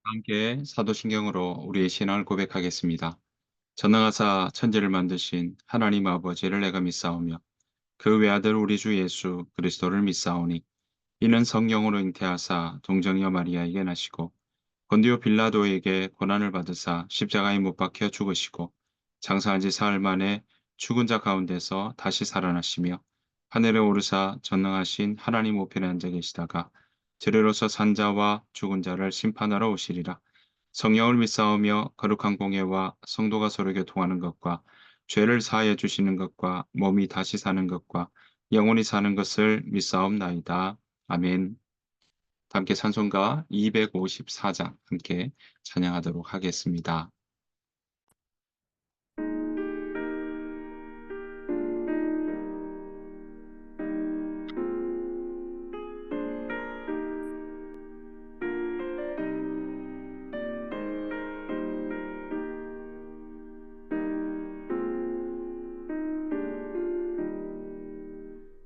함께 사도신경으로 우리의 신앙을 고백하겠습니다. 전능하사 천지를 만드신 하나님 아버지를 내가 믿사오며 그 외아들 우리 주 예수 그리스도를 믿사오니 이는 성령으로 잉태하사 동정녀 마리아에게 나시고 본디오 빌라도에게 고난을 받으사 십자가에 못 박혀 죽으시고 장사한 지 사흘 만에 죽은 자 가운데서 다시 살아나시며 하늘에 오르사 전능하신 하나님 우편에 앉아 계시다가 들으로서 산 자와 죽은 자를 심판하러 오시리라. 성령을 믿사오며 거룩한 공예와 성도가 서로 교통하는 것과 죄를 사하여 주시는 것과 몸이 다시 사는 것과 영원히 사는 것을 믿사옵나이다. 아멘. 함께 찬송가 254장 함께 찬양하도록 하겠습니다.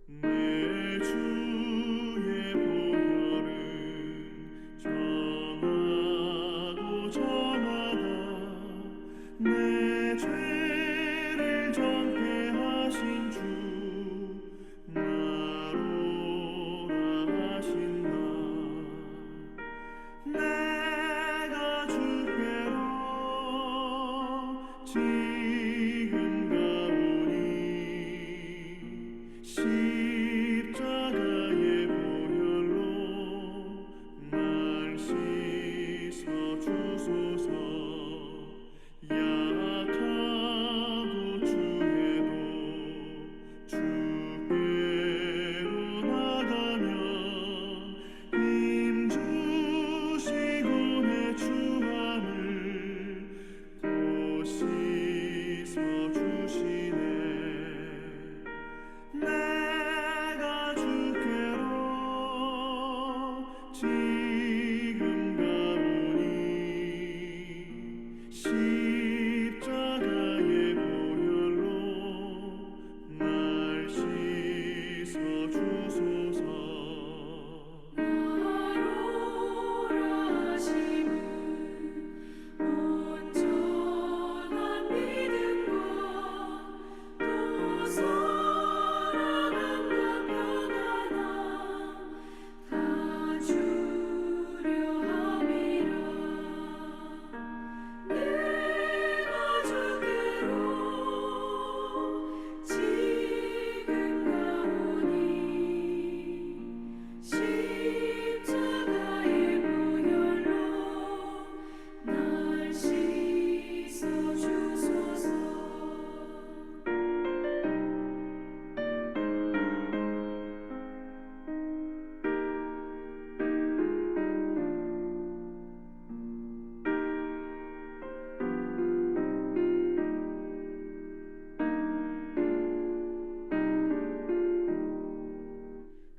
내 주의 보혈은 정하고 정하다 내 죄를 정죄하신 주 나로 하신다 내가 주께로 지금 가오니 십자가의 보혈로 날 씻어 주소서 약하고 추해도 주께로 나가면 힘 주시고 내 추함을 또 씻어 주시네 내가 주께로 지금 가오니 십자가의 보혈로 날 씻어 주소서 나로라 하심은 온전한 믿음과 또 사랑함과 평안함 다 주려 함이라 내가 주께로 지금 가오니 십자가의 보혈로 날 씻어 주소서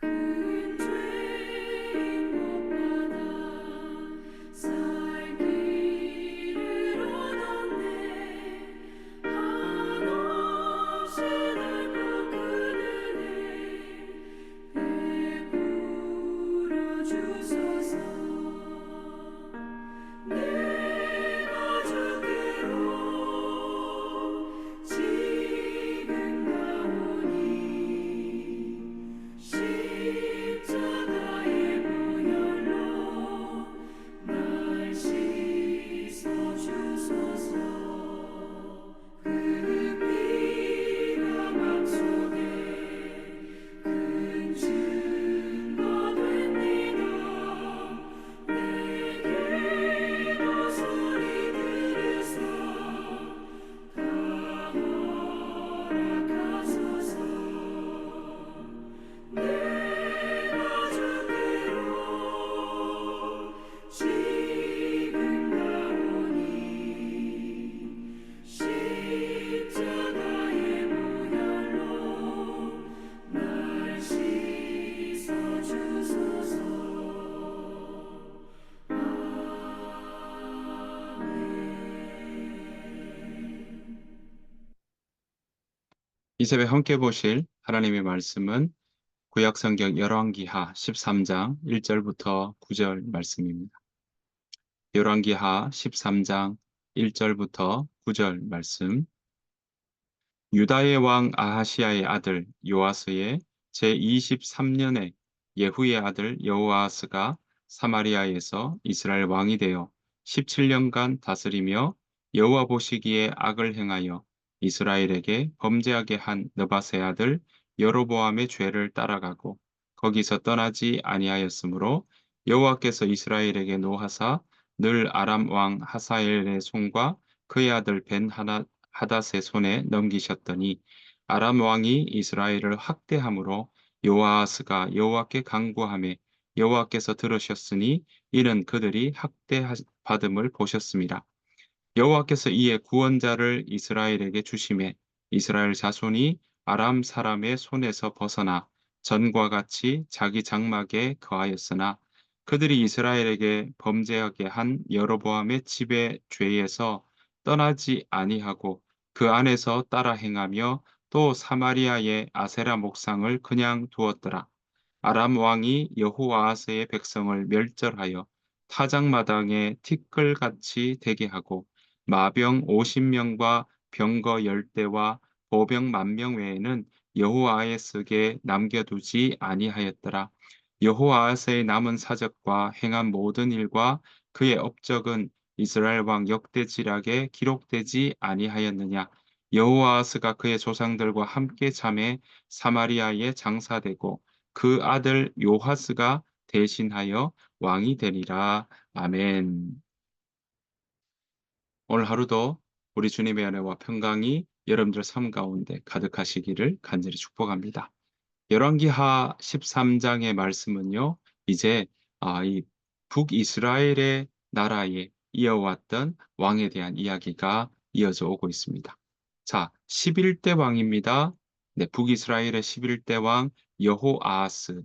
큰 죄인 못 받아 살 길을 얻었네 한없이 넓고 큰 은혜 베풀어 주소서 내가 주께로 지금 가오니 십자가의 보혈로 날 씻어 주소서 그 피가 맘속에 큰 증거 됩니다 내 기도 소리 들으사 다 허락하소서 내가 주께로 지금 가오니 십자가의 보혈로 날 씻어 주소서 이 새벽 함께 보실 하나님의 말씀은 구약성경 열왕기하 13장 1절부터 9절 말씀입니다. 열왕기하 13장 1절부터 9절 말씀. 유다의 왕 아하시아의 아들 요아스의 제23년에 예후의 아들 여호아스가 사마리아에서 이스라엘 왕이 되어 17년간 다스리며 여호와 보시기에 악을 행하여 이스라엘에게 범죄하게 한 느밧의 아들 여로보암의 죄를 따라가고 거기서 떠나지 아니하였으므로 여호와께서 이스라엘에게 노하사 늘 아람 왕 하사엘의 손과 그의 아들 벤 하닷의 손에 넘기셨더니 아람 왕이 이스라엘을 학대함으로 여호아스가 여호와께 간구하매 여호와께서 들으셨으니 이는 그들이 학대받음을 보셨습니다. 여호와께서 이에 구원자를 이스라엘에게 주심에 이스라엘 자손이 아람 사람의 손에서 벗어나 전과 같이 자기 장막에 거하였으나 그들이 이스라엘에게 범죄하게 한 여로보암의 집의 죄에서 떠나지 아니하고 그 안에서 따라 행하며 또 사마리아의 아세라 목상을 그냥 두었더라. 아람 왕이 여호와하스의 백성을 멸절하여 타작마당에 티끌같이 되게 하고 마병 50명과 병거 10대와 보병 10,000명 외에는 여호와하스에게 남겨두지 아니하였더라. 여호와하스의 남은 사적과 행한 모든 일과 그의 업적은 이스라엘 왕 역대지락에 기록되지 아니하였느냐. 여호와하스가 그의 조상들과 함께 잠에 사마리아에 장사되고 그 아들 요하스가 대신하여 왕이 되리라. 아멘. 오늘 하루도 우리 주님의 은혜와 평강이 여러분들 삶 가운데 가득하시기를 간절히 축복합니다. 열왕기하 13장의 말씀은요, 이제 이 북이스라엘의 나라에 이어왔던 왕에 대한 이야기가 이어져 오고 있습니다. 자, 11대 왕입니다. 네, 북이스라엘의 11대 왕 여호아하스의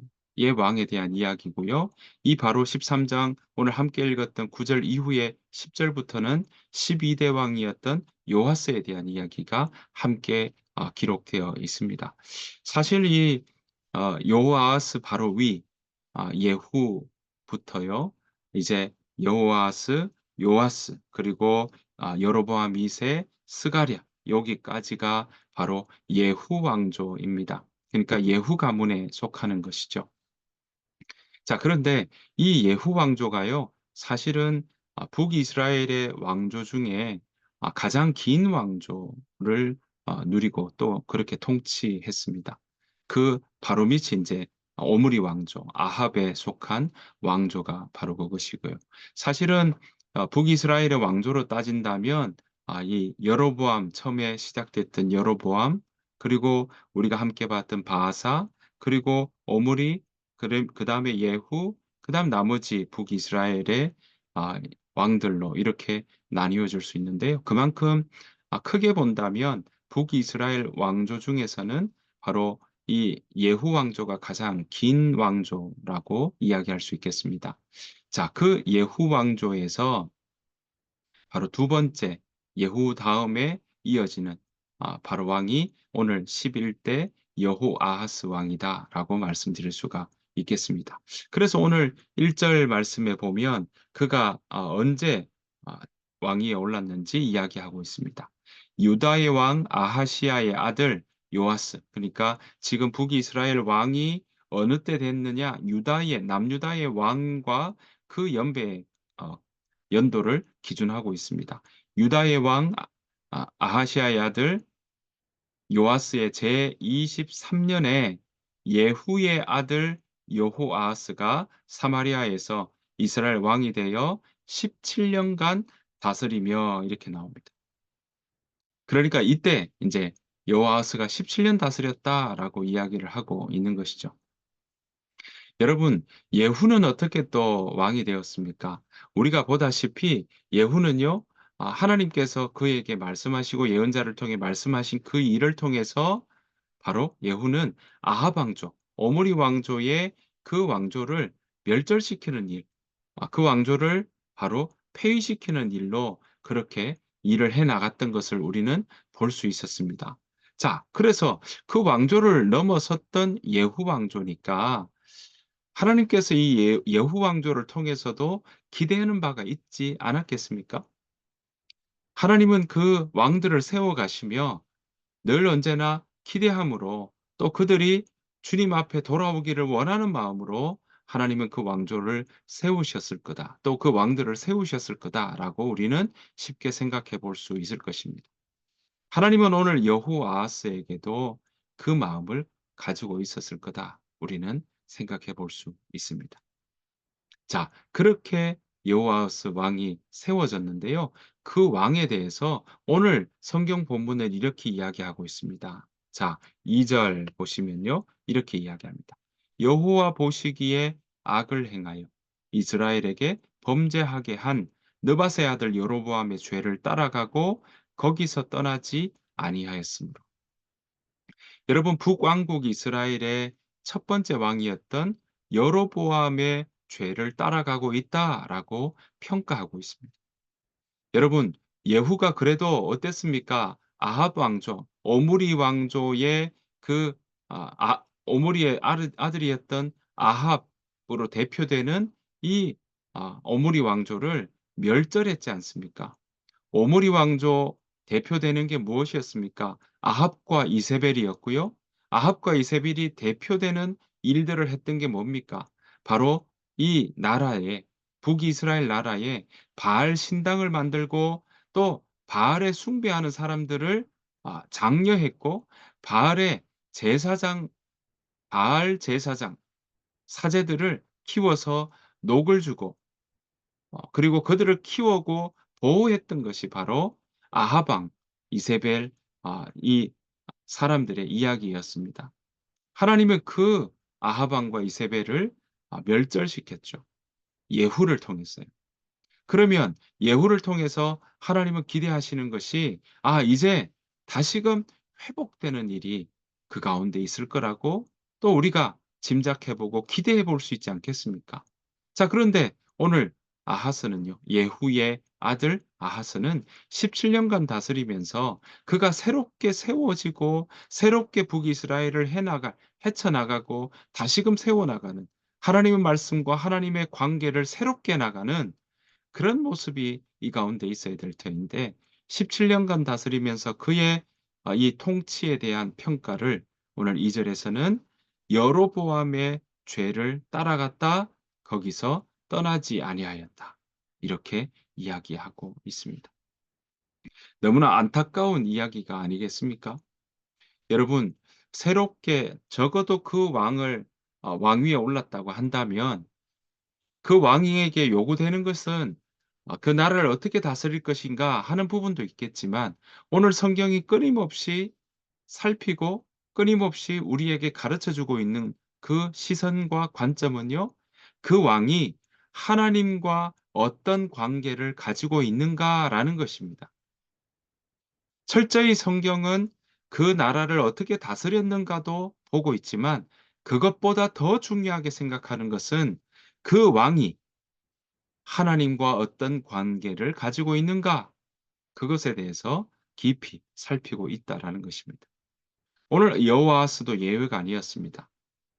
왕에 대한 이야기고요. 이 바로 13장 오늘 함께 읽었던 9절 이후에 10절부터는 12대 왕이었던 요아스에 대한 이야기가 함께 기록되어 있습니다. 사실 이 여호아하스 바로 위 예후부터요. 이제 여호아하스, 요아스 그리고 여로보암 2세, 스가랴 여기까지가 바로 예후 왕조입니다. 그러니까 예후 가문에 속하는 것이죠. 자, 그런데 이 예후 왕조가요, 사실은 북이스라엘의 왕조 중에 가장 긴 왕조를 누리고 또 그렇게 통치했습니다. 그 바로 밑이 이제 오므리 왕조, 아합에 속한 왕조가 바로 그것이고요. 사실은 북이스라엘의 왕조로 따진다면 이 여로보암 처음에 시작됐던 여로보암 그리고 우리가 함께 봤던 바하사 그리고 오므리 그 다음에 예후, 그 다음 나머지 북이스라엘의 왕들로 이렇게 나뉘어 줄 수 있는데요. 그만큼 크게 본다면 북이스라엘 왕조 중에서는 바로 이 예후 왕조가 가장 긴 왕조라고 이야기할 수 있겠습니다. 자, 그 예후 왕조에서 바로 두 번째 예후 다음에 이어지는 바로 왕이 오늘 11대 여호아하스 왕이다라고 말씀드릴 수가 있겠습니다. 그래서 오늘 1절 말씀에 보면 그가 언제 왕위에 올랐는지 이야기하고 있습니다. 유다의 왕 아하시아의 아들 요아스, 그러니까 지금 북이스라엘 왕이 어느 때 됐느냐? 남유다의 왕과 그 어, 연도를 기준하고 있습니다. 유다의 왕 아하시아의 아들 요아스의 제23년에 예후의 아들 여호아하스가 사마리아에서 이스라엘 왕이 되어 17년간 다스리며 이렇게 나옵니다. 그러니까 이때 이제 여호아하스가 17년 다스렸다라고 이야기를 하고 있는 것이죠. 여러분, 예후는 어떻게 또 왕이 되었습니까? 우리가 보다시피 예후는요, 하나님께서 그에게 말씀하시고 예언자를 통해 말씀하신 그 일을 통해서 바로 예후는 아합 왕조, 오므리 왕조의 그 왕조를 멸절시키는 일, 그 왕조를 바로 폐위시키는 일로 그렇게 일을 해 나갔던 것을 우리는 볼 수 있었습니다. 자, 그래서 그 왕조를 넘어섰던 예후 왕조니까 하나님께서 이 예후 왕조를 통해서도 기대하는 바가 있지 않았겠습니까? 하나님은 그 왕들을 세워 가시며 늘 언제나 기대함으로 또 그들이 주님 앞에 돌아오기를 원하는 마음으로 하나님은 그 왕조를 세우셨을 거다. 또 그 왕들을 세우셨을 거다라고 우리는 쉽게 생각해 볼 수 있을 것입니다. 하나님은 오늘 여호아하스에게도 그 마음을 가지고 있었을 거다. 우리는 생각해 볼 수 있습니다. 자, 그렇게 여호아하스 왕이 세워졌는데요. 그 왕에 대해서 오늘 성경 본문은 이렇게 이야기하고 있습니다. 자, 2절 보시면요. 이렇게 이야기합니다. 여호와 보시기에 악을 행하여 이스라엘에게 범죄하게 한 느밧의 아들 여로보암의 죄를 따라가고 거기서 떠나지 아니하였으므로. 여러분, 북왕국 이스라엘의 첫 번째 왕이었던 여로보암의 죄를 따라가고 있다라고 평가하고 있습니다. 여러분, 예후가 그래도 어땠습니까? 아합 왕조, 오므리 왕조의 오므리의 아들이었던 아합으로 대표되는 이 오므리 왕조를 멸절했지 않습니까? 오므리 왕조 대표되는 게 무엇이었습니까? 아합과 이세벨이었고요. 아합과 이세벨이 대표되는 일들을 했던 게 뭡니까? 바로 이 나라에 북이스라엘 나라에 바알 신당을 만들고 또 바알에 숭배하는 사람들을 장려했고 바알의 제사장 바알 제사장 사제들을 키워서 녹을 주고 그리고 그들을 키우고 보호했던 것이 바로 아합 왕, 이세벨 이 사람들의 이야기였습니다. 하나님은 그 아합 왕과 이세벨을 멸절시켰죠. 예후를 통해서요. 그러면 예후를 통해서 하나님은 기대하시는 것이 이제 다시금 회복되는 일이 그 가운데 있을 거라고 또 우리가 짐작해 보고 기대해 볼 수 있지 않겠습니까? 자, 그런데 오늘 아하스는요. 예후의 아들 아하스는 17년간 다스리면서 그가 새롭게 세워지고 새롭게 북이스라엘을 헤쳐나가고 다시금 세워나가는 하나님의 말씀과 하나님의 관계를 새롭게 나가는 그런 모습이 이 가운데 있어야 될 터인데 17년간 다스리면서 그의 이 통치에 대한 평가를 오늘 2 절에서는 여로보암의 죄를 따라갔다 거기서 떠나지 아니하였다. 이렇게 이야기하고 있습니다. 너무나 안타까운 이야기가 아니겠습니까? 여러분, 새롭게 적어도 그 왕을 왕 위에 올랐다고 한다면 그 왕에게 요구되는 것은 그 나라를 어떻게 다스릴 것인가 하는 부분도 있겠지만 오늘 성경이 끊임없이 살피고 끊임없이 우리에게 가르쳐 주고 있는 그 시선과 관점은요. 그 왕이 하나님과 어떤 관계를 가지고 있는가라는 것입니다. 철저히 성경은 그 나라를 어떻게 다스렸는가도 보고 있지만 그것보다 더 중요하게 생각하는 것은 그 왕이 하나님과 어떤 관계를 가지고 있는가? 그것에 대해서 깊이 살피고 있다라는 것입니다. 오늘 여호아하스도 예외가 아니었습니다.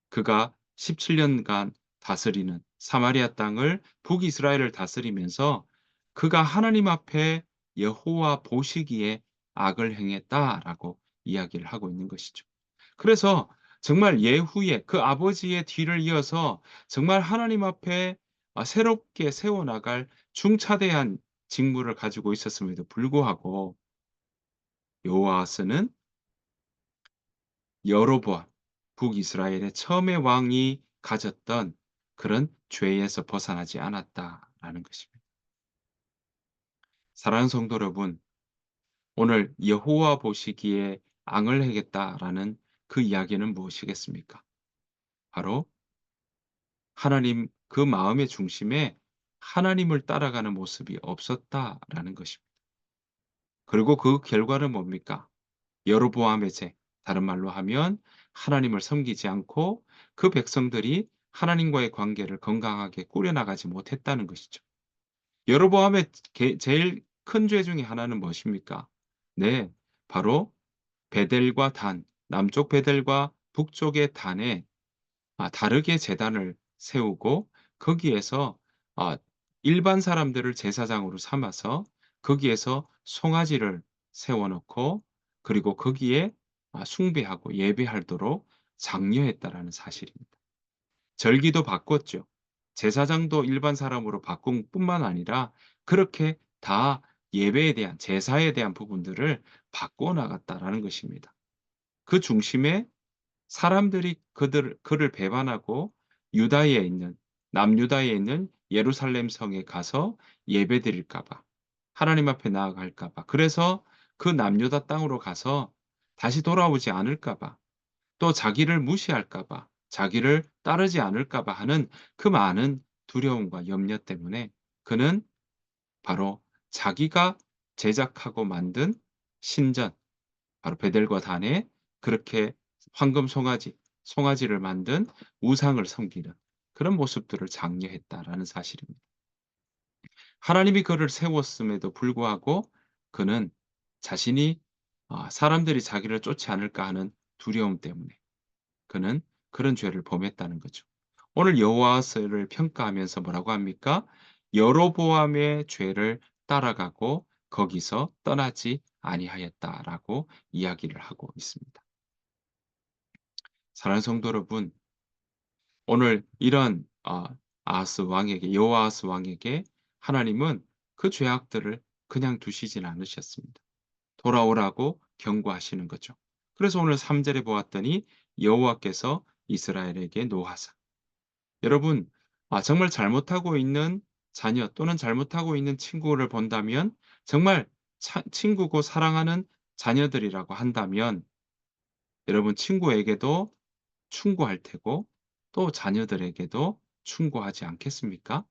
그가 17년간 다스리는 사마리아 땅을 북이스라엘을 다스리면서 그가 하나님 앞에 여호와 보시기에 악을 행했다라고 이야기를 하고 있는 것이죠. 그래서 정말 예후의 그 아버지의 뒤를 이어서 정말 하나님 앞에 새롭게 세워나갈 중차대한 직무를 가지고 있었음에도 불구하고 여호아하스는 여로보암 북이스라엘의 처음의 왕이 가졌던 그런 죄에서 벗어나지 않았다라는 것입니다. 사랑하는 성도 여러분, 오늘 여호와 보시기에 앙을 행했다라는 그 이야기는 무엇이겠습니까? 바로 하나님 그 마음의 중심에 하나님을 따라가는 모습이 없었다라는 것입니다. 그리고 그 결과는 뭡니까? 여로보암의 죄, 다른 말로 하면 하나님을 섬기지 않고 그 백성들이 하나님과의 관계를 건강하게 꾸려나가지 못했다는 것이죠. 여로보암의 제일 큰 죄 중에 하나는 무엇입니까? 네, 바로 베델과 단, 남쪽 베델과 북쪽의 단에 다르게 제단을 세우고 거기에서 아 일반 사람들을 제사장으로 삼아서 거기에서 송아지를 세워 놓고 그리고 거기에 숭배하고 예배하도록 장려했다라는 사실입니다. 절기도 바꿨죠. 제사장도 일반 사람으로 바꾼 뿐만 아니라 그렇게 다 예배에 대한 제사에 대한 부분들을 바꿔 나갔다라는 것입니다. 그 중심에 사람들이 그를 배반하고 유다에 있는 남유다에 있는 예루살렘 성에 가서 예배드릴까 봐 하나님 앞에 나아갈까 봐 그래서 그 남유다 땅으로 가서 다시 돌아오지 않을까 봐 또 자기를 무시할까 봐 자기를 따르지 않을까 봐 하는 그 많은 두려움과 염려 때문에 그는 바로 자기가 제작하고 만든 신전 바로 베델과 단에 그렇게 황금 송아지를 만든 우상을 섬기는 그런 모습들을 장려했다라는 사실입니다. 하나님이 그를 세웠음에도 불구하고 그는 자신이 사람들이 자기를 쫓지 않을까 하는 두려움 때문에 그는 그런 죄를 범했다는 거죠. 오늘 여호와스를 평가하면서 뭐라고 합니까? 여로보암의 죄를 따라가고 거기서 떠나지 아니하였다라고 이야기를 하고 있습니다. 사랑하는 성도 여러분, 오늘 이런 아하스 왕에게 여호아하스 왕에게 하나님은 그 죄악들을 그냥 두시진 않으셨습니다. 돌아오라고 경고하시는 거죠. 그래서 오늘 3 절에 보았더니 여호와께서 이스라엘에게 노하사 여러분 정말 잘못하고 있는 자녀 또는 잘못하고 있는 친구를 본다면 정말 친구고 사랑하는 자녀들이라고 한다면 여러분 친구에게도 충고할 테고 또 자녀들에게도 충고하지 않겠습니까?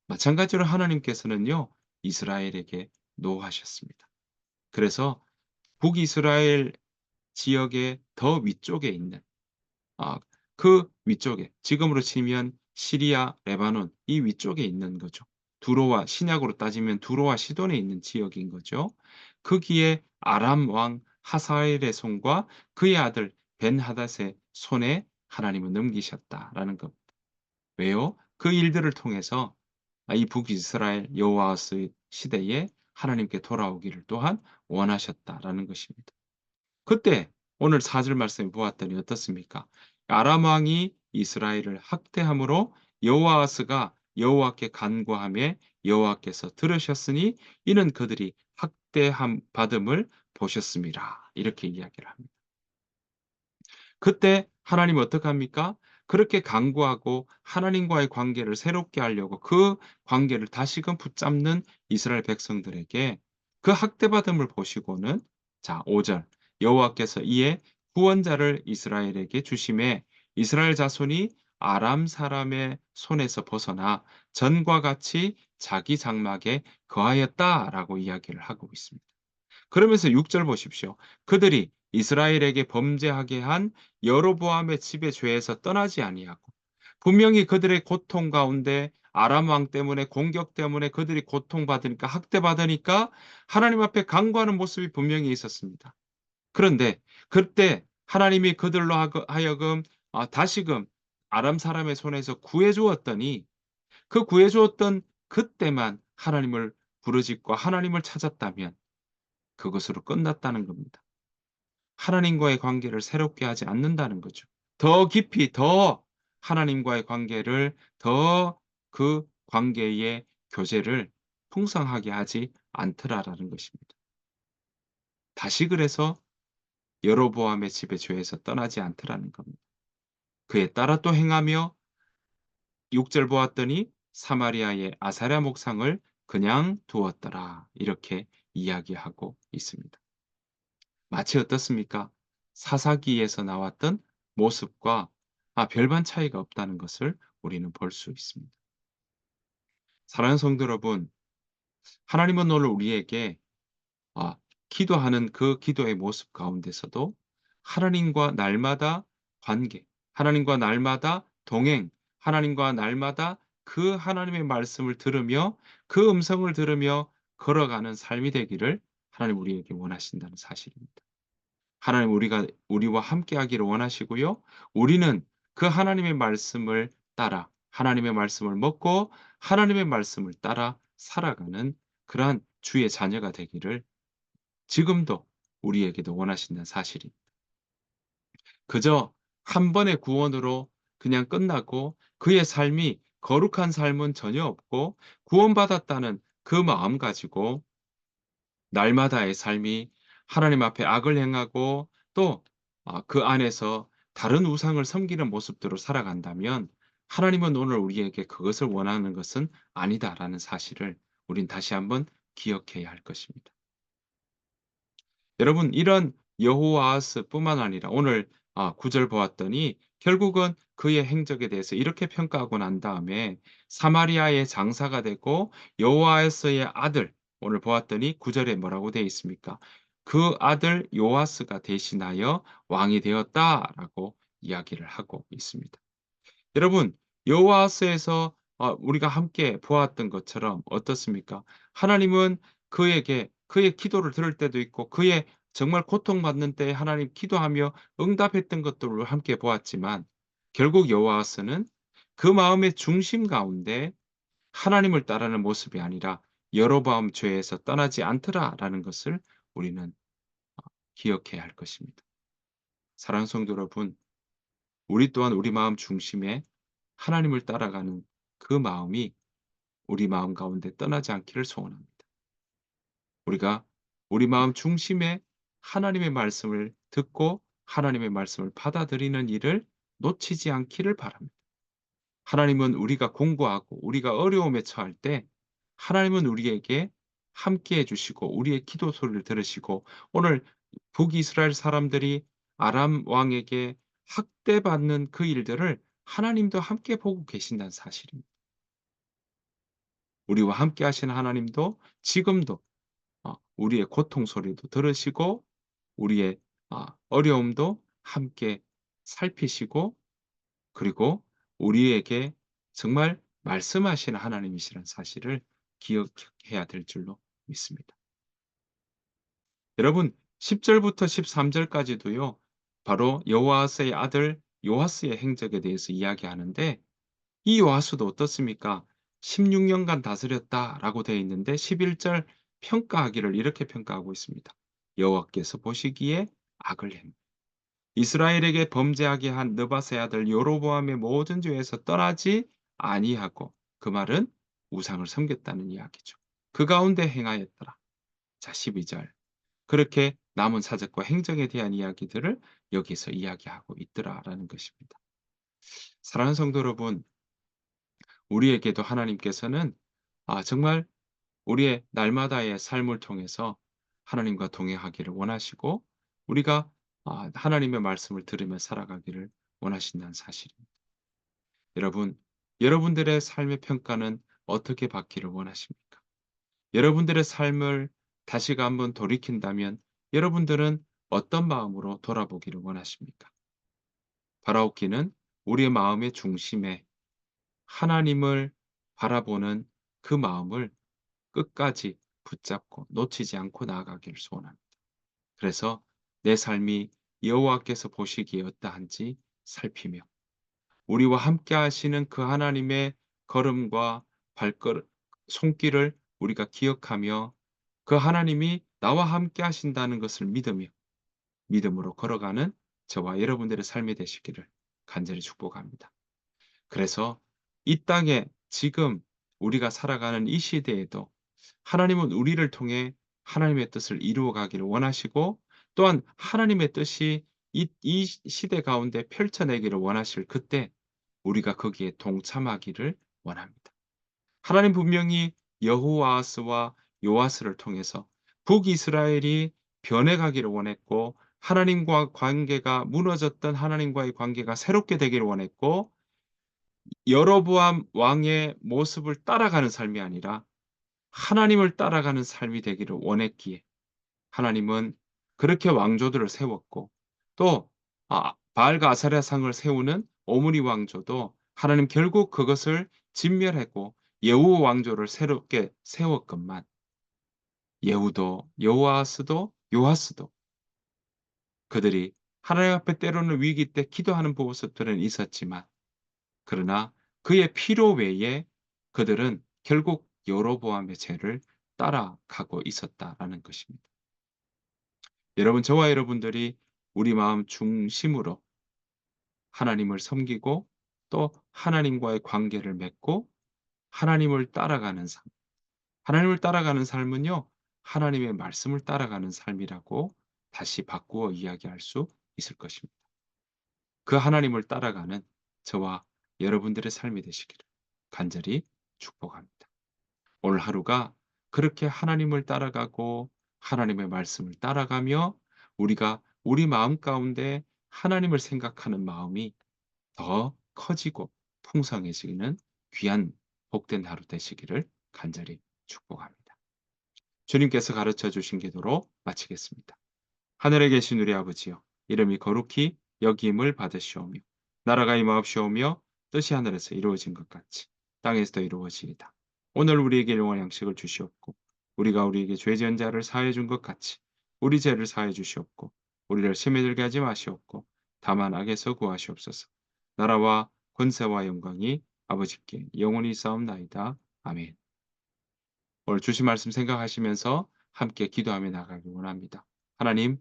마찬가지로 하나님께서는요. 이스라엘에게 노하셨습니다. 그래서 북이스라엘 지역의 더 위쪽에 있는 그 위쪽에 지금으로 치면 시리아, 레바논 이 위쪽에 있는 거죠. 두로와 신약으로 따지면 두로와 시돈에 있는 지역인 거죠. 거기에 아람 왕 하사엘의 손과 그의 아들 벤하닷의 손에 하나님은 넘기셨다라는 겁니다. 왜요? 그 일들을 통해서 이 북이스라엘 여호와스 시대에 하나님께 돌아오기를 또한 원하셨다라는 것입니다. 그때 오늘 4절 말씀에 보았더니 어떻습니까? 아람 왕이 이스라엘을 학대함으로 여호아스가 여호와께 간구하매 여호와께서 들으셨으니 이는 그들이 학대함 받음을 보셨음이라. 이렇게 이야기를 합니다. 그때 하나님은 어떡합니까? 그렇게 간구하고 하나님과의 관계를 새롭게 하려고 그 관계를 다시금 붙잡는 이스라엘 백성들에게 그 학대받음을 보시고는 자 5 절 여호와께서 이에 구원자를 이스라엘에게 주심에 이스라엘 자손이 아람 사람의 손에서 벗어나 전과 같이 자기 장막에 거하였다라고 이야기를 하고 있습니다. 그러면서 6절 보십시오. 그들이 이스라엘에게 범죄하게 한 여로보암의 집의 죄에서 떠나지 아니하고 분명히 그들의 고통 가운데 아람 왕 때문에 공격 때문에 그들이 고통받으니까 학대받으니까 하나님 앞에 간구하는 모습이 분명히 있었습니다. 그런데 그때 하나님이 그들로 하여금 다시금 아람 사람의 손에서 구해 주었더니 그 구해 주었던 그때만 하나님을 부르짖고 하나님을 찾았다면 그것으로 끝났다는 겁니다. 하나님과의 관계를 새롭게 하지 않는다는 거죠. 더 깊이 더 하나님과의 관계를 더 그 관계의 교제를 풍성하게 하지 않더라라는 것입니다. 다시 그래서 여로보암의 집의 죄에서 떠나지 않더라는 겁니다. 그에 따라 또 행하며 6절 보았더니 사마리아의 아사랴 목상을 그냥 두었더라. 이렇게 이야기하고 있습니다. 마치 어떻습니까? 사사기에서 나왔던 모습과 별반 차이가 없다는 것을 우리는 볼 수 있습니다. 사랑하는 성도 여러분, 하나님은 오늘 우리에게 아 기도하는 그 기도의 모습 가운데서도 하나님과 날마다 관계, 하나님과 날마다 동행, 하나님과 날마다 그 하나님의 말씀을 들으며 그 음성을 들으며 걸어가는 삶이 되기를 하나님 우리에게 원하신다는 사실입니다. 하나님 우리와 함께 하기를 원하시고요. 우리는 그 하나님의 말씀을 따라 하나님의 말씀을 먹고 하나님의 말씀을 따라 살아가는 그러한 주의 자녀가 되기를 지금도 우리에게도 원하신다는 사실입니다. 그저 한 번의 구원으로 그냥 끝나고 그의 삶이 거룩한 삶은 전혀 없고 구원받았다는 그 마음 가지고 날마다의 삶이 하나님 앞에 악을 행하고 또 그 안에서 다른 우상을 섬기는 모습대로 살아간다면 하나님은 오늘 우리에게 그것을 원하는 것은 아니다라는 사실을 우린 다시 한번 기억해야 할 것입니다. 여러분 이런 여호와하스뿐만 아니라 오늘 9절 보았더니 결국은 그의 행적에 대해서 이렇게 평가하고 난 다음에 사마리아의 장사가 되고 여호와스의 아들 오늘 보았더니 9 절에 뭐라고 되어 있습니까? "그 아들 요아스가 대신하여 왕이 되었다."라고 이야기를 하고 있습니다. 여러분 여호와스에서 우리가 함께 보았던 것처럼 어떻습니까? 하나님은 그에게 그의 기도를 들을 때도 있고 그의 정말 고통받는 때에 하나님 기도하며 응답했던 것들을 함께 보았지만 결국 여호와스는 그 마음의 중심 가운데 하나님을 따르는 모습이 아니라 여로보암 죄에서 떠나지 않더라라는 것을 우리는 기억해야 할 것입니다. 사랑하는 성도 여러분, 우리 또한 우리 마음 중심에 하나님을 따라가는 그 마음이 우리 마음 가운데 떠나지 않기를 소원합니다. 우리가 우리 마음 중심에 하나님의 말씀을 듣고 하나님의 말씀을 받아들이는 일을 놓치지 않기를 바랍니다. 하나님은 우리가 공고하고 우리가 어려움에 처할 때 하나님은 우리에게 함께해 주시고 우리의 기도 소리를 들으시고 오늘 북이스라엘 사람들이 아람 왕에게 학대받는 그 일들을 하나님도 함께 보고 계신다는 사실입니다. 우리와 함께 하시는 하나님도 지금도 우리의 고통 소리도 들으시고 우리의 어려움도 함께 살피시고 그리고 우리에게 정말 말씀하시는 하나님이시라는 사실을 기억해야 될 줄로 믿습니다. 여러분 10 절부터 13 절까지도요. 바로 여호아스의 아들 요아스의 행적에 대해서 이야기하는데 이 요아스도 어떻습니까? 16 년간 다스렸다라고 되어 있는데 11절 평가하기를 이렇게 평가하고 있습니다. 여호와께서 보시기에 악을 행 이스라엘에게 범죄하게 한 느밧의 아들 여로보암의 모든 죄에서 떠나지 아니하고 그 말은 우상을 섬겼다는 이야기죠. 그 가운데 행하였더라. 자 12 절. 그렇게 남은 사적과 행정에 대한 이야기들을 여기서 이야기하고 있더라라는 것입니다. 사랑하는 성도 여러분, 우리에게도 하나님께서는 정말 우리의 날마다의 삶을 통해서 하나님과 동행하기를 원하시고 우리가 하나님의 말씀을 들으며 살아가기를 원하신다는 사실입니다. 여러분, 여러분들의 삶의 평가는 어떻게 받기를 원하십니까? 여러분들의 삶을 다시금 한번 돌이킨다면 여러분들은 어떤 마음으로 돌아보기를 원하십니까? 바라옵기는 우리의 마음의 중심에 하나님을 바라보는 그 마음을 끝까지 붙잡고 놓치지 않고 나아가기를 소원합니다. 그래서 내 삶이 여호와께서 보시기에 어떠한지 살피며 우리와 함께 하시는 그 하나님의 걸음과 발걸음 손길을 우리가 기억하며 그 하나님이 나와 함께 하신다는 것을 믿으며 믿음으로 걸어가는 저와 여러분들의 삶이 되시기를 간절히 축복합니다. 그래서 이 땅에 지금 우리가 살아가는 이 시대에도 하나님은 우리를 통해 하나님의 뜻을 이루어 가기를 원하시고 또한 하나님의 뜻이 이 시대 가운데 펼쳐내기를 원하실 그때 우리가 거기에 동참하기를 원합니다. 하나님 분명히 여호와스와 요아스를 통해서 북이스라엘이 변해가기를 원했고 하나님과 관계가 무너졌던 하나님과의 관계가 새롭게 되기를 원했고 여로보암 왕의 모습을 따라가는 삶이 아니라 하나님을 따라가는 삶이 되기를 원했기에 하나님은 그렇게 왕조들을 세웠고 또 바알과 아사랴 상을 세우는 오므리 왕조도 하나님 결국 그것을 진멸했고 예후 왕조를 새롭게 세웠건만 예후도 여호아스도 요아스도 그들이 하나님 앞에 때로는 위기 때 기도하는 모습들은 있었지만 그러나 그의 필요 외에 그들은 결국 여로보암의 죄를 따라가고 있었다라는 것입니다. 여러분, 저와 여러분들이 우리 마음 중심으로 하나님을 섬기고 또 하나님과의 관계를 맺고 하나님을 따라가는 삶. 하나님을 따라가는 삶은요, 하나님의 말씀을 따라가는 삶이라고 다시 바꾸어 이야기할 수 있을 것입니다. 그 하나님을 따라가는 저와 여러분들의 삶이 되시기를 간절히 축복합니다. 오늘 하루가 그렇게 하나님을 따라가고 하나님의 말씀을 따라가며 우리가 우리 마음 가운데 하나님을 생각하는 마음이 더 커지고 풍성해지는 귀한 복된 하루 되시기를 간절히 축복합니다. 주님께서 가르쳐 주신 기도로 마치겠습니다. 하늘에 계신 우리 아버지여, 이름이 거룩히 여김을 받으시오며 나라가 임하옵시오며 뜻이 하늘에서 이루어진 것 같이 땅에서도 이루어지이다. 오늘 우리에게 일용할 양식을 주시옵고 우리가 우리에게 죄 지은 자를 사하여 준 것 같이 우리 죄를 사하여 주시옵고 우리를 시험에 들게 하지 마시옵고 다만 악에서 구하시옵소서. 나라와 권세와 영광이 아버지께 영원히 있사옵나이다. 아멘. 오늘 주신 말씀 생각하시면서 함께 기도하며 나가기 원합니다. 하나님,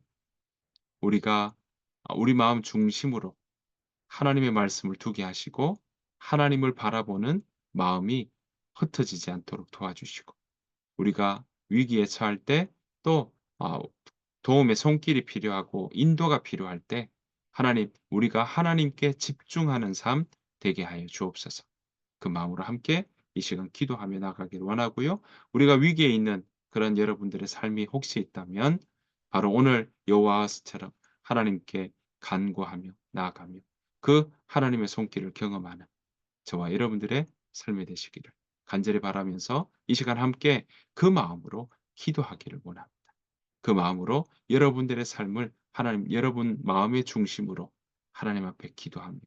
우리가 우리 마음 중심으로 하나님의 말씀을 두게 하시고 하나님을 바라보는 마음이 흩어지지 않도록 도와주시고 우리가 위기에 처할 때 또 도움의 손길이 필요하고 인도가 필요할 때 하나님, 우리가 하나님께 집중하는 삶 되게 하여 주옵소서. 그 마음으로 함께 이 시간 기도하며 나가기를 원하고요. 우리가 위기에 있는 그런 여러분들의 삶이 혹시 있다면 바로 오늘 여호와스처럼 하나님께 간구하며 나아가며 그 하나님의 손길을 경험하는 저와 여러분들의 삶이 되시기를 간절히 바라면서 이 시간 함께 그 마음으로 기도하기를 원합니다. 그 마음으로 여러분들의 삶을 하나님 여러분 마음의 중심으로 하나님 앞에 기도하며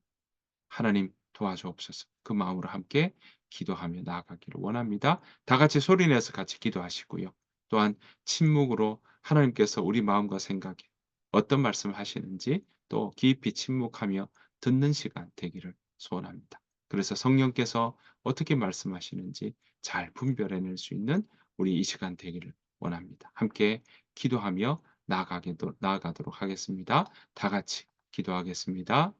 하나님 도와주옵소서. 그 마음으로 함께 기도하며 나아가기를 원합니다. 다 같이 소리 내서 같이 기도하시고요. 또한 침묵으로 하나님께서 우리 마음과 생각에 어떤 말씀을 하시는지 또 깊이 침묵하며 듣는 시간 되기를 소원합니다. 그래서 성령께서 어떻게 말씀하시는지 잘 분별해낼 수 있는 우리 이 시간 되기를 원합니다. 함께 기도하며 나아가도록 하겠습니다. 다 같이 기도하겠습니다.